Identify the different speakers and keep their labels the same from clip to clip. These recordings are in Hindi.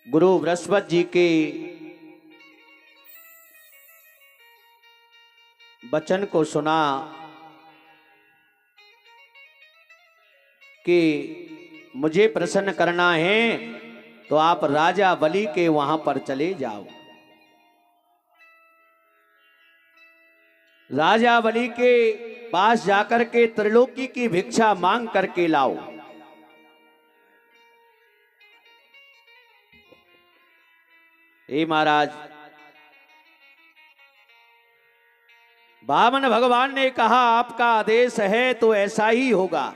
Speaker 1: गुरु बृहस्पति जी के वचन को सुना कि मुझे प्रसन्न करना है तो आप राजा बलि के वहां पर चले जाओ। राजा बलि के पास जाकर के त्रिलोकी की भिक्षा मांग करके लाओ। हे महाराज, वामन भगवान ने कहा आपका आदेश है तो ऐसा ही होगा।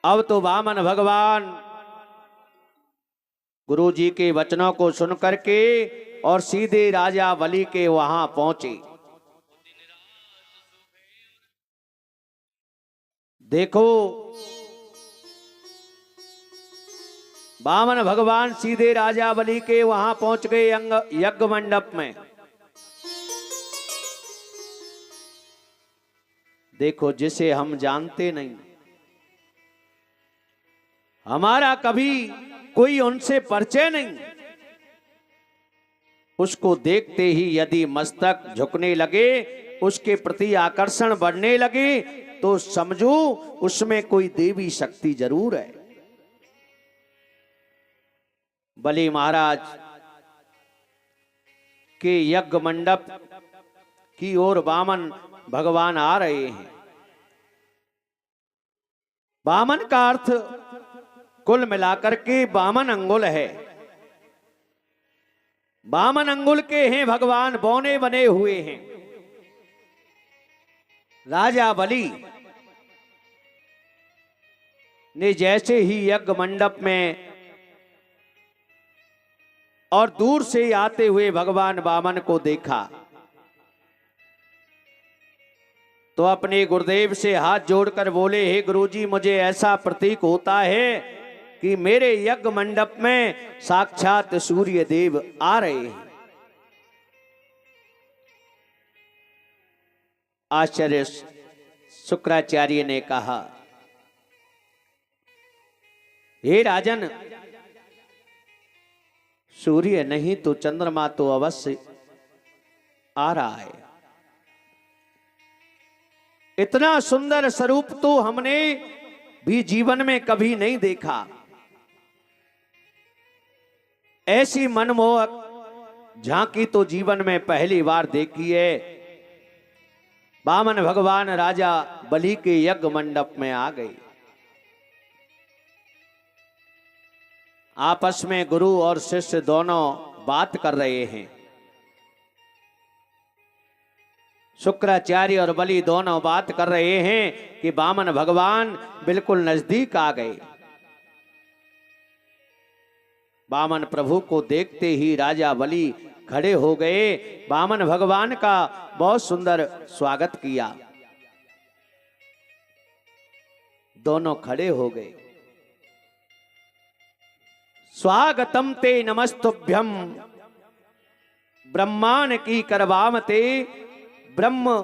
Speaker 1: अब तो वामन भगवान गुरु जी के वचनों को सुन करके और सीधे राजा बलि के वहां पहुंचे। देखो, वामन भगवान सीधे राजा बलि के वहां पहुंच गए यज्ञ मंडप में। देखो, जिसे हम जानते नहीं, हमारा कभी कोई उनसे परिचय नहीं, उसको देखते ही यदि मस्तक झुकने लगे, उसके प्रति आकर्षण बढ़ने लगे, तो समझो उसमें कोई देवी शक्ति जरूर है। बलि महाराज के यज्ञ मंडप की ओर वामन भगवान आ रहे हैं। वामन का अर्थ कुल मिलाकर के वामन अंगुल है। वामन अंगुल के हैं भगवान, बौने बने हुए हैं। राजा बलि ने जैसे ही यज्ञ मंडप में और दूर से आते हुए भगवान वामन को देखा तो अपने गुरुदेव से हाथ जोड़कर बोले, हे गुरुजी, मुझे ऐसा प्रतीक होता है कि मेरे यज्ञ मंडप में साक्षात सूर्य देव आ रहे हैं। आचार्य शुक्राचार्य ने कहा, हे राजन, सूर्य नहीं तो चंद्रमा तो अवश्य आ रहा है। इतना सुंदर स्वरूप तो हमने भी जीवन में कभी नहीं देखा। ऐसी मनमोहक झांकी तो जीवन में पहली बार देखी है। वामन भगवान राजा बलि के यज्ञ मंडप में आ गए। आपस में गुरु और शिष्य दोनों बात कर रहे हैं। शुक्राचार्य और बलि दोनों बात कर रहे हैं कि वामन भगवान बिल्कुल नजदीक आ गए। वामन प्रभु को देखते ही राजा बलि खड़े हो गए। वामन भगवान का बहुत सुंदर स्वागत किया। दोनों खड़े हो गए। स्वागतम ते नमस्तुभ्यम ब्रह्मांड की करवामते ब्रह्म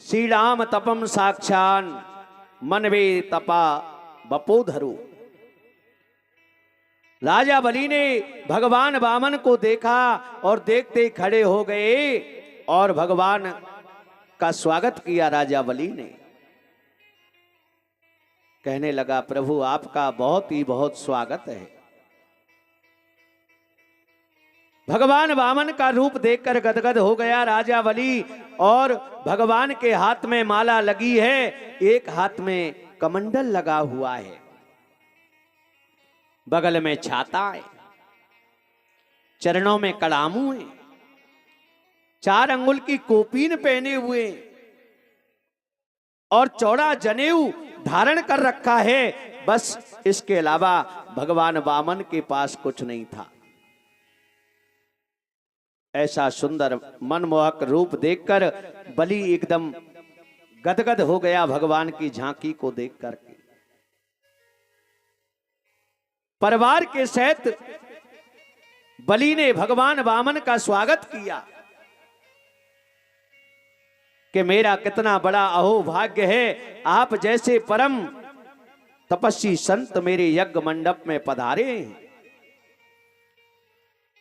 Speaker 1: श्रीराम तपम साक्षान मनवे तपा बपोधरु। राजा बलि ने भगवान वामन को देखा और देखते खड़े हो गए और भगवान का स्वागत किया। राजा बलि ने कहने लगा, प्रभु आपका बहुत ही बहुत स्वागत है। भगवान वामन का रूप देखकर गदगद हो गया राजा बलि। और भगवान के हाथ में माला लगी है, एक हाथ में कमंडल लगा हुआ है, बगल में छाता है, चरणों में कड़ामू है, 4 अंगुल की कोपीन पहने हुए और चौड़ा जनेऊ धारण कर रखा है। बस इसके अलावा भगवान वामन के पास कुछ नहीं था। ऐसा सुंदर मनमोहक रूप देखकर बलि एकदम गदगद हो गया भगवान की झांकी को देख करके। परिवार के सहित बलि ने भगवान वामन का स्वागत किया। कि मेरा कितना बड़ा अहोभाग्य है, आप जैसे परम तपस्वी संत मेरे यज्ञ मंडप में पधारे हैं।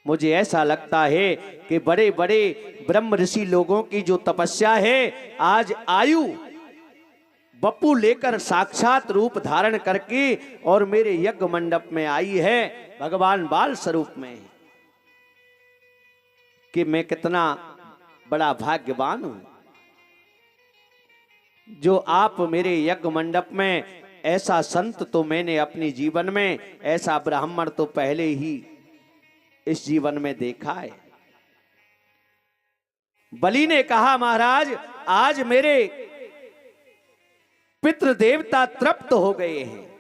Speaker 1: मुझे ऐसा लगता है कि बड़े बड़े ब्रह्म ऋषि लोगों की जो तपस्या है, आज आयु बप्पू लेकर साक्षात रूप धारण करके और मेरे यज्ञ मंडप में आई है, भगवान बाल स्वरूप में, कि मैं कितना बड़ा भाग्यवान हूं जो आप मेरे यज्ञ मंडप में, ऐसा संत तो मैंने अपने जीवन में, ऐसा ब्राह्मण तो पहले ही इस जीवन में देखा है। बलि ने कहा, महाराज आज मेरे पितृ देवता तृप्त हो गए हैं,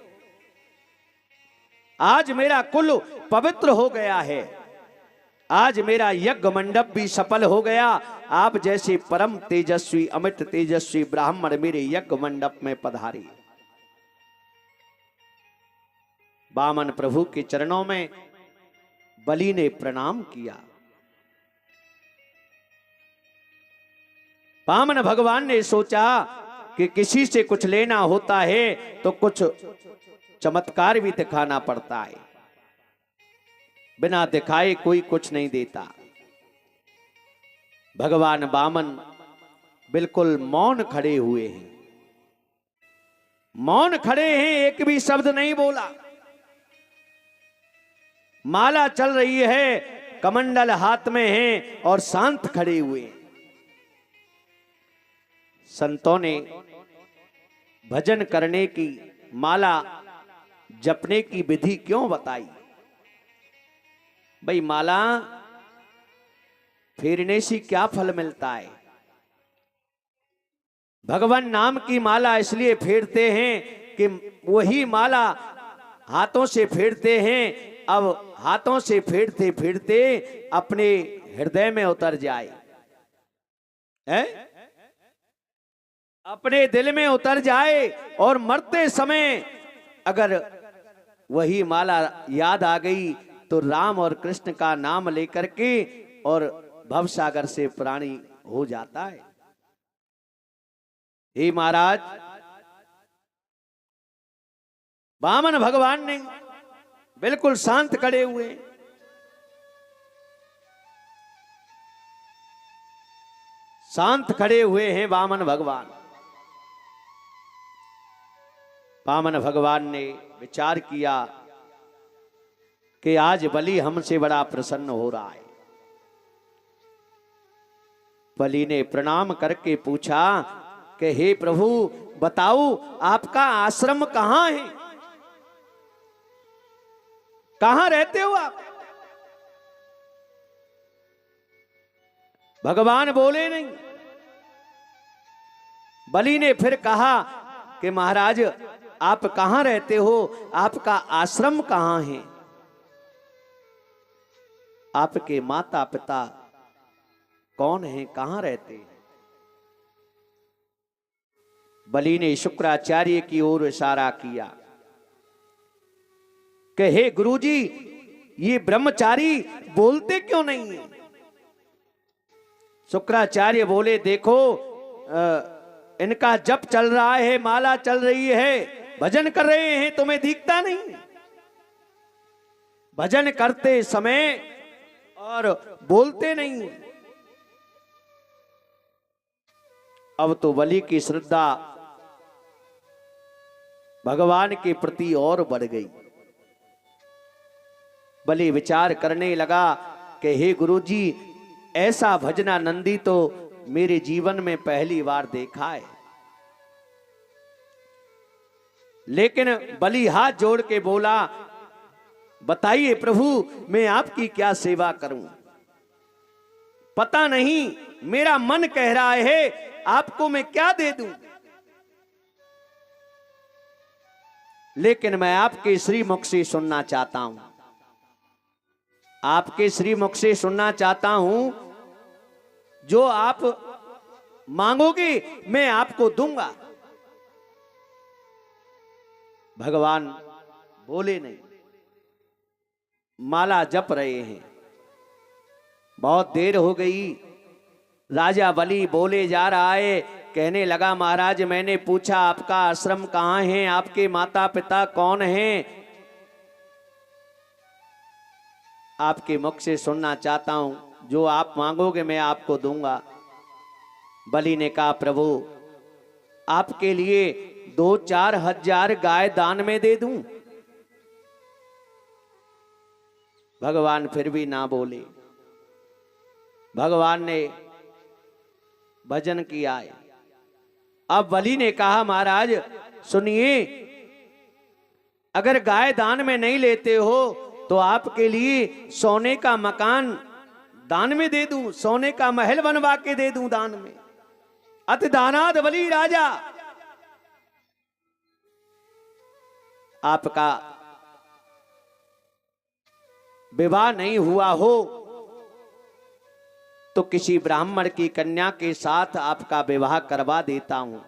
Speaker 1: आज मेरा कुल पवित्र हो गया है, आज मेरा यज्ञ मंडप भी सफल हो गया। आप जैसे परम तेजस्वी अमित तेजस्वी ब्राह्मण मेरे यज्ञ मंडप में पधारी। वामन प्रभु के चरणों में बलि ने प्रणाम किया। वामन भगवान ने सोचा कि किसी से कुछ लेना होता है तो कुछ चमत्कार भी दिखाना पड़ता है, बिना दिखाए कोई कुछ नहीं देता। भगवान वामन बिल्कुल मौन खड़े हुए हैं, मौन खड़े हैं, एक भी शब्द नहीं बोला। माला चल रही है, कमंडल हाथ में है और शांत खड़े हुए हैं। संतों ने भजन करने की, माला जपने की विधि क्यों बताई? भाई माला फेरने से क्या फल मिलता है? भगवान नाम की माला इसलिए फेरते हैं कि वही माला हाथों से फेरते हैं, अब हाथों से फेरते फेरते अपने हृदय में उतर जाए, है? अपने दिल में उतर जाए और मरते समय अगर वही माला याद आ गई तो राम और कृष्ण का नाम लेकर के और भवसागर से प्राणी हो जाता है। हे महाराज, वामन भगवान ने बिल्कुल शांत खड़े हुए, शांत खड़े हुए हैं वामन भगवान। वामन भगवान ने विचार किया कि आज बलि हमसे बड़ा प्रसन्न हो रहा है। बलि ने प्रणाम करके पूछा कि हे प्रभु बताओ आपका आश्रम कहां है, कहां रहते हो आप? भगवान बोले नहीं। बलि ने फिर कहा कि महाराज आप कहां रहते हो, आपका आश्रम कहां है, आपके माता पिता कौन हैं, कहां रहते हैं? बलि ने शुक्राचार्य की ओर इशारा किया कि हे गुरुजी, ये ब्रह्मचारी बोलते क्यों नहीं है? शुक्राचार्य बोले, देखो इनका जप चल रहा है, माला चल रही है, भजन कर रहे हैं, तुम्हें दिखता नहीं? भजन करते समय और बोलते नहीं। अब तो बलि की श्रद्धा भगवान के प्रति और बढ़ गई। बलि विचार करने लगा कि हे गुरुजी, ऐसा भजनानंदी तो मेरे जीवन में पहली बार देखा है। लेकिन बलि हाथ जोड़ के बोला, बताइए प्रभु मैं आपकी क्या सेवा करूं? पता नहीं, मेरा मन कह रहा है आपको मैं क्या दे दूं, लेकिन मैं आपके श्रीमुख से सुनना चाहता हूं, आपके श्रीमुख से सुनना चाहता हूं। जो आप मांगोगे मैं आपको दूंगा। भगवान बोले नहीं, माला जप रहे हैं। बहुत देर हो गई, राजा बलि बोले जा रहा है, कहने लगा महाराज मैंने पूछा आपका आश्रम कहाँ है, आपके माता पिता कौन हैं, आपके मुख से सुनना चाहता हूं, जो आप मांगोगे मैं आपको दूंगा। बलि ने कहा प्रभु आपके लिए 2-4 हजार गाय दान में दे दूं। भगवान फिर भी ना बोले। भगवान ने भजन किया है। अब बलि ने कहा महाराज सुनिए, अगर गाय दान में नहीं लेते हो तो आपके लिए सोने का मकान दान में दे दूं, सोने का महल बनवा के दे दूं दान में। अति दानाद बलि राजा, आपका विवाह नहीं हुआ हो तो किसी ब्राह्मण की कन्या के साथ आपका विवाह करवा देता हूं।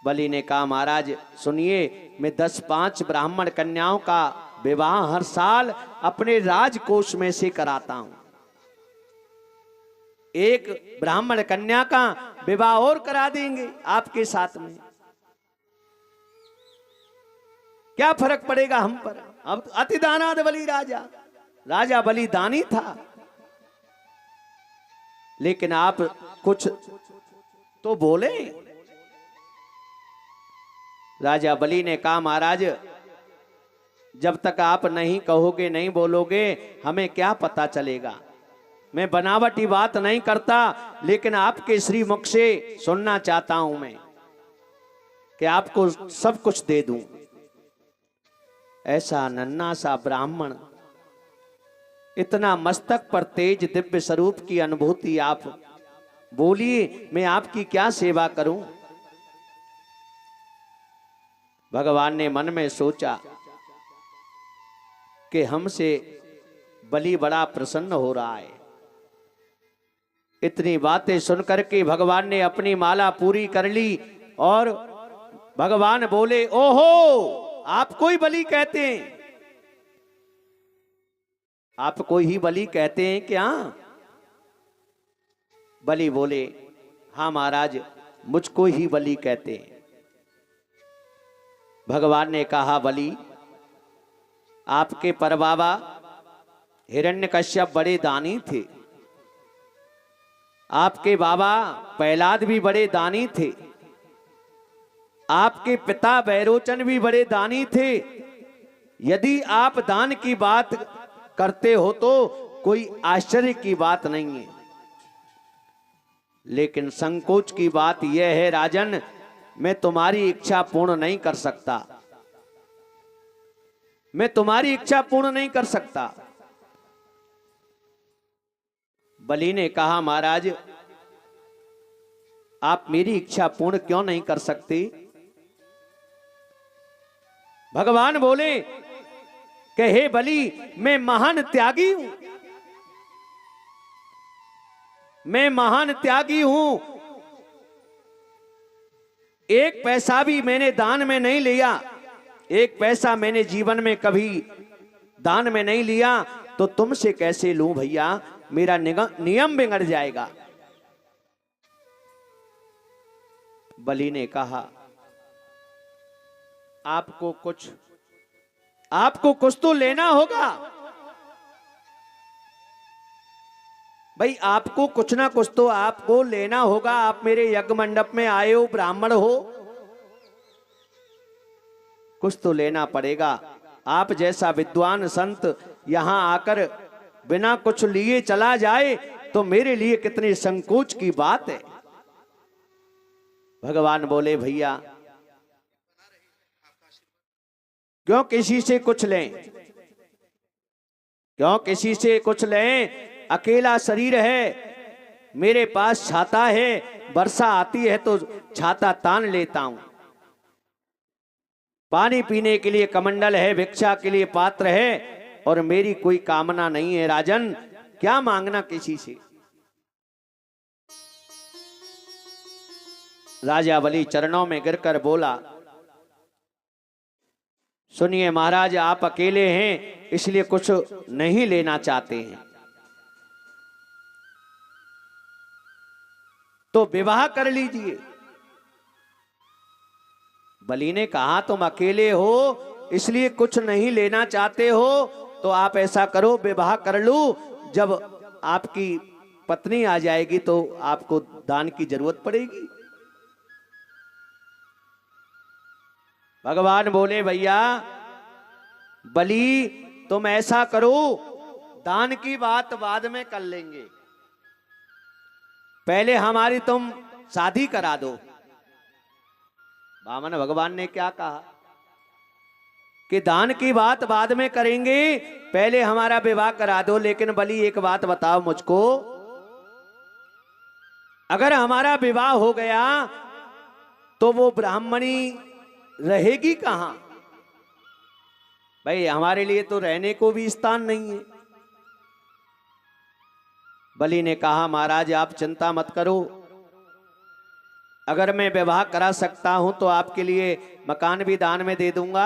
Speaker 1: बलि ने कहा महाराज सुनिए, मैं 10-5 ब्राह्मण कन्याओं का विवाह हर साल अपने राजकोष में से कराता हूं। एक ब्राह्मण कन्या का विवाह और करा देंगे आपके साथ में, क्या फर्क पड़ेगा हम पर। अब अति दानाद बलि राजा, राजा बलि दानी था, लेकिन आप कुछ तो बोले। राजा बलि ने कहा महाराज जब तक आप नहीं कहोगे नहीं बोलोगे हमें क्या पता चलेगा। मैं बनावटी बात नहीं करता, लेकिन आपके श्री मुख से सुनना चाहता हूं मैं कि आपको सब कुछ दे दूं। ऐसा नन्हा सा ब्राह्मण, इतना मस्तक पर तेज दिव्य स्वरूप की अनुभूति, आप बोलिए मैं आपकी क्या सेवा करूं। भगवान ने मन में सोचा कि हमसे बलि बड़ा प्रसन्न हो रहा है। इतनी बातें सुनकर के भगवान ने अपनी माला पूरी कर ली और भगवान बोले ओहो आपको ही बलि कहते हैं, आपको ही बलि कहते हैं क्या। बलि बोले हाँ महाराज मुझको ही बलि कहते हैं। भगवान ने कहा बलि आपके परबाबा हिरण्यकश्यप बड़े दानी थे, आपके बाबा प्रहलाद भी बड़े दानी थे, आपके पिता बैरोचन भी बड़े दानी थे। यदि आप दान की बात करते हो तो कोई आश्चर्य की बात नहीं है, लेकिन संकोच की बात यह है राजन, मैं तुम्हारी इच्छा पूर्ण नहीं कर सकता, मैं तुम्हारी इच्छा पूर्ण नहीं कर सकता। बलि ने कहा महाराज आप मेरी इच्छा पूर्ण क्यों नहीं कर सकते। भगवान बोले कि हे बलि मैं महान त्यागी हूं, मैं महान त्यागी हूं, एक पैसा भी मैंने दान में नहीं लिया, एक पैसा मैंने जीवन में कभी दान में नहीं लिया, तो तुमसे कैसे लूं भैया, मेरा नियम बिगड़ जाएगा। बलि ने कहा आपको कुछ तो लेना होगा भाई, आपको कुछ ना कुछ तो आपको लेना होगा। आप मेरे यज्ञ मंडप में आए हो, ब्राह्मण हो, कुछ तो लेना पड़ेगा। आप जैसा विद्वान संत यहां आकर बिना कुछ लिए चला जाए तो मेरे लिए कितनी संकोच की बात है। भगवान बोले भैया क्यों किसी से कुछ लें, क्यों किसी से कुछ लें, अकेला शरीर है, मेरे पास छाता है, वर्षा आती है तो छाता तान लेता हूं, पानी पीने के लिए कमंडल है, भिक्षा के लिए पात्र है, और मेरी कोई कामना नहीं है राजन, क्या मांगना किसी से। राजा बलि चरणों में गिरकर बोला सुनिए महाराज आप अकेले हैं इसलिए कुछ नहीं लेना चाहते हैं, तो विवाह कर लीजिए। बलि ने कहा तुम अकेले हो इसलिए कुछ नहीं लेना चाहते हो, तो आप ऐसा करो विवाह कर लो, जब आपकी पत्नी आ जाएगी तो आपको दान की जरूरत पड़ेगी। भगवान बोले भैया बलि तुम ऐसा करो, दान की बात बाद में कर लेंगे, पहले हमारी तुम शादी करा दो। वामन भगवान ने क्या कहा कि दान की बात बाद में करेंगे, पहले हमारा विवाह करा दो। लेकिन बलि एक बात बताओ मुझको, अगर हमारा विवाह हो गया तो वो ब्राह्मणी रहेगी कहां? भाई हमारे लिए तो रहने को भी स्थान नहीं है। बलि ने कहा महाराज आप चिंता मत करो, अगर मैं विवाह करा सकता हूं तो आपके लिए मकान भी दान में दे दूंगा।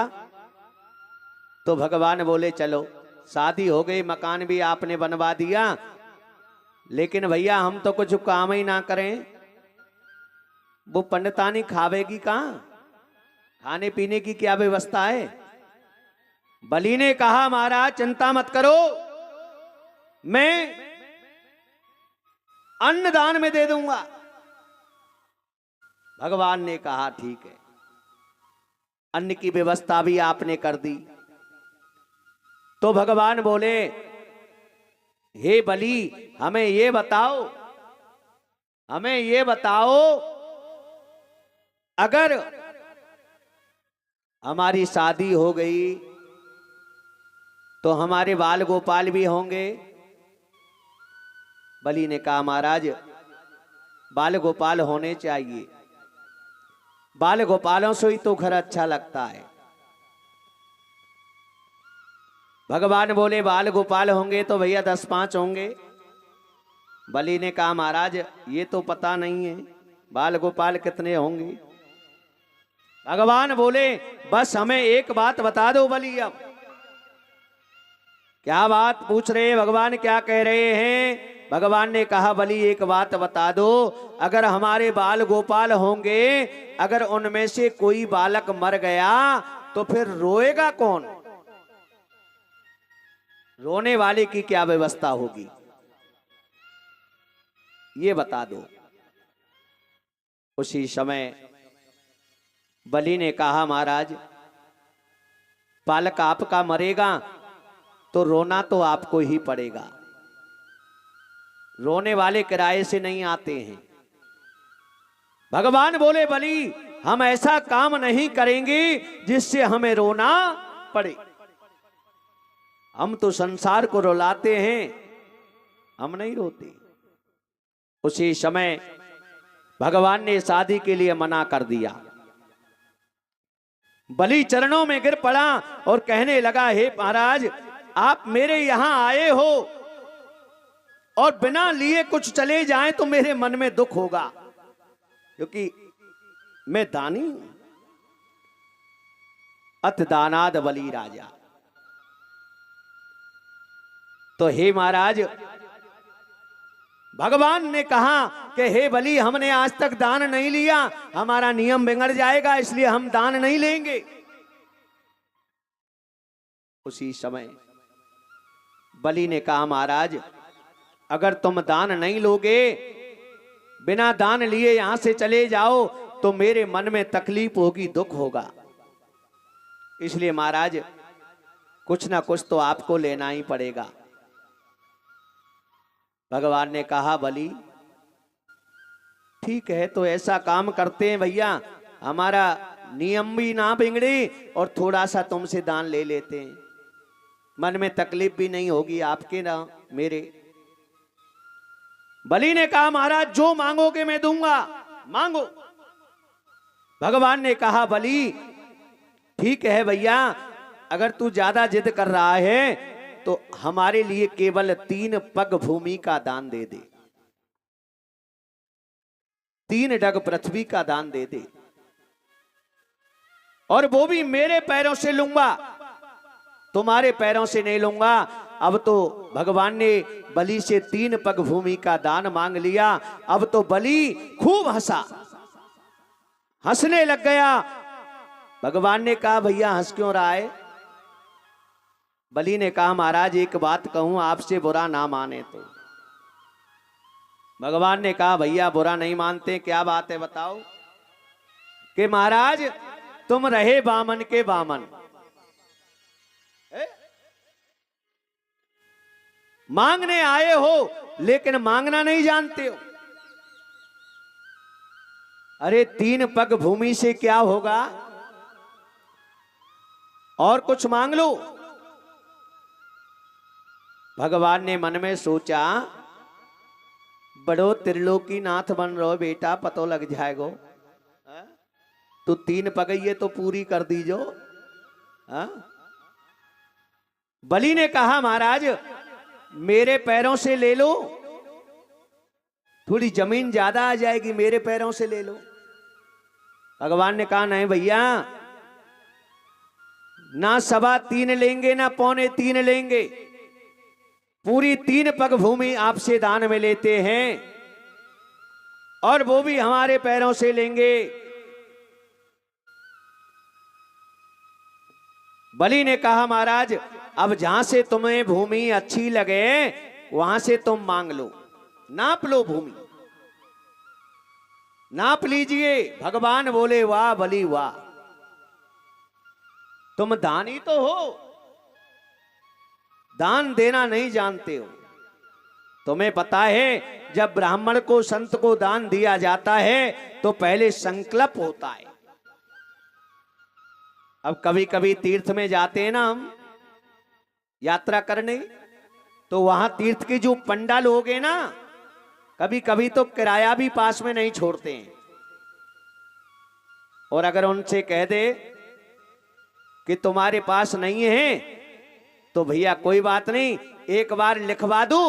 Speaker 1: तो भगवान बोले चलो शादी हो गई, मकान भी आपने बनवा दिया, लेकिन भैया हम तो कुछ काम ही ना करें, वो पंडितानी खावेगी कहां? खाने पीने की क्या व्यवस्था है? बलि ने कहा महाराज चिंता मत करो, मैं अन्न दान में दे दूंगा। भगवान ने कहा ठीक है, अन्न की व्यवस्था भी आपने कर दी। तो भगवान बोले हे बलि हमें ये बताओ, अगर हमारी शादी हो गई तो हमारे बाल गोपाल भी होंगे? बलि ने कहा महाराज बाल गोपाल होने चाहिए, बाल गोपालों से ही तो घर अच्छा लगता है। भगवान बोले बाल गोपाल होंगे तो भैया 10-5 होंगे। बलि ने कहा महाराज ये तो पता नहीं है बाल गोपाल कितने होंगे। भगवान बोले बस हमें एक बात बता दो बलि। अब क्या बात पूछ रहे हैं भगवान, क्या कह रहे हैं? भगवान ने कहा बलि एक बात बता दो, अगर हमारे बाल गोपाल होंगे, अगर उनमें से कोई बालक मर गया तो फिर रोएगा कौन? रोने वाले की क्या व्यवस्था होगी, ये बता दो। उसी समय बलि ने कहा महाराज बालक आपका मरेगा तो रोना तो आपको ही पड़ेगा, रोने वाले किराए से नहीं आते हैं। भगवान बोले बलि हम ऐसा काम नहीं करेंगे जिससे हमें रोना पड़े, हम तो संसार को रुलाते हैं, हम नहीं रोते। उसी समय भगवान ने शादी के लिए मना कर दिया। बलि चरणों में गिर पड़ा और कहने लगा हे महाराज आप मेरे यहां आए हो और बिना लिए कुछ चले जाएं तो मेरे मन में दुख होगा, क्योंकि मैं दानी हूं। अत दानाद बलि राजा। तो हे महाराज भगवान ने कहा कि हे बलि हमने आज तक दान नहीं लिया, हमारा नियम बिगड़ जाएगा, इसलिए हम दान नहीं लेंगे। उसी समय बलि ने कहा महाराज अगर तुम दान नहीं लोगे, बिना दान लिए यहां से चले जाओ तो मेरे मन में तकलीफ होगी, दुख होगा, इसलिए महाराज कुछ ना कुछ तो आपको लेना ही पड़ेगा। भगवान ने कहा बलि ठीक है तो ऐसा काम करते हैं भैया, हमारा नियम भी ना बिगड़े और थोड़ा सा तुमसे दान ले लेते हैं, मन में तकलीफ भी नहीं होगी आपके ना मेरे। बलि ने कहा महाराज जो मांगोगे मैं दूंगा, मांगो। भगवान ने कहा बलि ठीक है भैया, अगर तू ज्यादा जिद कर रहा है तो हमारे लिए केवल 3 पग भूमि का दान दे दे, 3 डग पृथ्वी का दान दे दे, और वो भी मेरे पैरों से लूंगा, तुम्हारे पैरों से नहीं लूंगा। अब तो भगवान ने बलि से 3 पग भूमि का दान मांग लिया। अब तो बलि खूब हंसा, हंसने लग गया। भगवान ने कहा भैया हंस क्यों रहा है? बलि ने कहा महाराज एक बात कहूं, आपसे बुरा ना माने तो। भगवान ने कहा भैया बुरा नहीं मानते, क्या बात है बताओ। कि महाराज तुम रहे बामन के बामन, मांगने आए हो लेकिन मांगना नहीं जानते हो। अरे 3 पग भूमि से क्या होगा, और कुछ मांग लो। भगवान ने मन में सोचा बड़ो त्रिलोकी नाथ बन रहो बेटा, पतो लग जाएगो। तो 3 पग ये तो पूरी कर दीजो। बलि ने कहा महाराज मेरे पैरों से ले लो, थोड़ी जमीन ज्यादा आ जाएगी, मेरे पैरों से ले लो। भगवान ने कहा नहीं भैया, ना 3.25 लेंगे ना 3.25 लेंगे, पूरी 3 पग भूमि आपसे दान में लेते हैं, और वो भी हमारे पैरों से लेंगे। बलि ने कहा महाराज अब जहां से तुम्हें भूमि अच्छी लगे वहां से तुम मांग लो, नाप लो भूमि, नाप लीजिए। भगवान बोले वाह बलि वाह, तुम दानी तो हो, दान देना नहीं जानते हो। तुम्हें पता है जब ब्राह्मण को संत को दान दिया जाता है तो पहले संकल्प होता है। अब कभी कभी तीर्थ में जाते हैं ना हम यात्रा करने, तो वहां तीर्थ के जो पंडा लोग हैं ना, कभी कभी तो किराया भी पास में नहीं छोड़ते हैं। और अगर उनसे कह दे कि तुम्हारे पास नहीं है तो भैया कोई बात नहीं, एक बार लिखवा दो।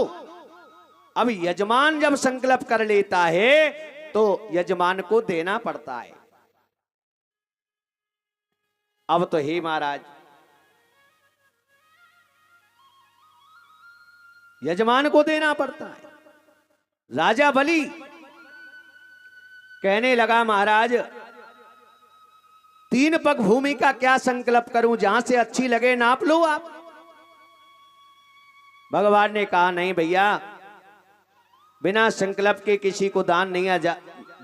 Speaker 1: अब यजमान जब संकल्प कर लेता है तो यजमान को देना पड़ता है। अब तो हे महाराज यजमान को देना पड़ता है। राजा बलि कहने लगा महाराज 3 पग भूमि का क्या संकल्प करूं, जहां से अच्छी लगे नाप लो आप। भगवान ने कहा नहीं भैया, बिना संकल्प के किसी को दान नहीं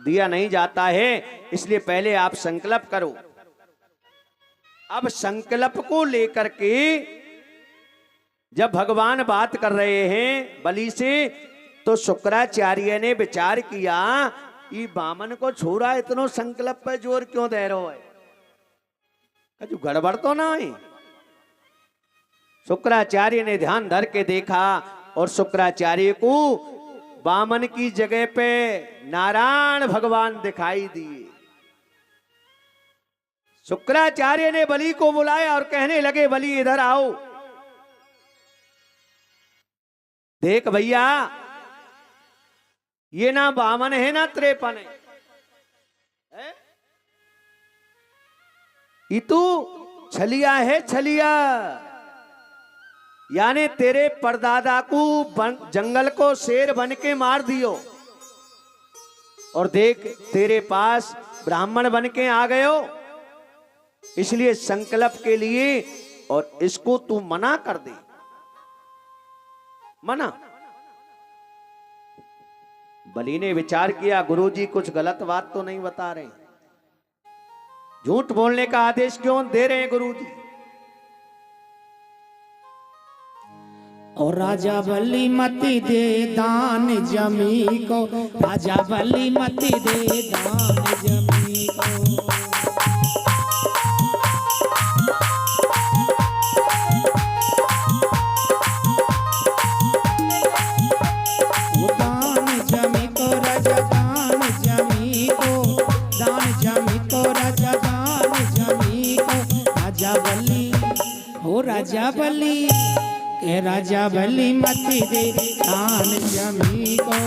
Speaker 1: दिया नहीं जाता है, इसलिए पहले आप संकल्प करो। अब संकल्प को लेकर के जब भगवान बात कर रहे हैं बलि से, तो शुक्राचार्य ने विचार किया ये बामन को छोड़ा इतनो संकल्प पे जोर क्यों दे रहे है, जो गड़बड़ तो ना है। शुक्राचार्य ने ध्यान धर के देखा और शुक्राचार्य को बामन की जगह पे नारायण भगवान दिखाई दिए। शुक्राचार्य ने बलि को बुलाया और कहने लगे बलि इधर आओ, देख भैया ये ना बामन है ना 53 है, ये तू छलिया है, छलिया। यानी तेरे परदादा को जंगल को शेर बन के मार दियो, और देख तेरे पास ब्राह्मण बन के आ गए हो, इसलिए संकल्प के लिए और इसको तू मना कर दे, मना। बलि ने विचार किया गुरुजी कुछ गलत बात तो नहीं बता रहे, झूठ बोलने का आदेश क्यों दे रहे हैं गुरुजी।
Speaker 2: और राजा बलि मति दे दान जमी को, राजा बलि मति दे दान जमी को। दान जमी को राजा दान जमी को, दान जमी को राजा दान जमी को। राजा बलि हो राजा बलि के राजा बलि मति दे दान जमी को।